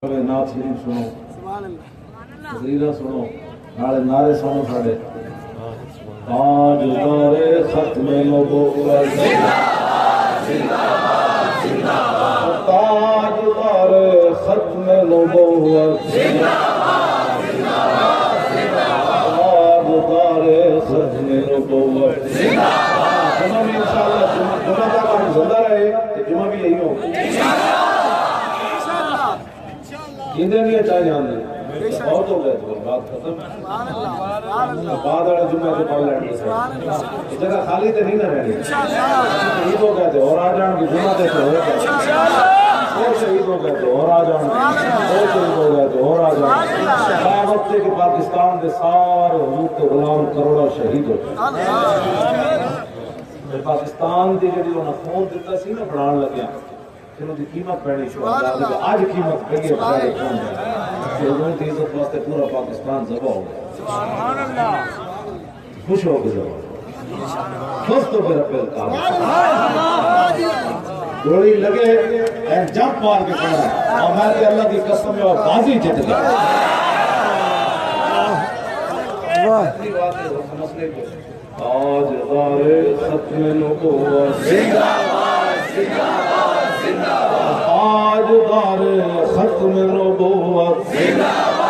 نعت شریف سنو، تقریرہ سنو، نالے نعرے سنو ساڑے تاجدار ختم نبوت تاجدار ختم نبوت تاجدار ختم نبوت جمعہ بھی انشاءاللہ جمعہ تک ہم زندہ رہے جمعہ بھی یہی ہو اندھے نہیں چاہ جاندے بہت ہو گئے تو بات ختم بعد والا جمعہ سے پڑھ لیں گے اس جگہ خالی تو نہیں نہ رہنی شہید ہو گئے تھے اور آ جان کی جمعہ سے ہو گئے اور شہید ہو گئے تھے اور آ جان اور شہید ہو گئے تھے اور آ جان وقت ہے کہ پاکستان کے سارے حضور کے غلام کروڑا شہید ہو گئے پاکستان کی جڑی انہوں نے خون دیتا سی نا بڑھان لگیا انہوں کی قیمت پڑنی شہداء آج قیمت پڑی ہے بڑھانے خون ہے کہ انہوں کی عزت واسطے پورا پاکستان ذبح ہو گیا خوش ہو کے ذبح خوش تو پھر اپیل کام گوڑی لگے این جمپ مار کے پڑا اور میں کہ اللہ کی قسم میں اور بازی جت گیا اتنی بات ہے مسئلے کو تاجدار ختم نبوت زندہ باد زندہ باد زندہ باد تاجدار ختم نبوت زندہ باد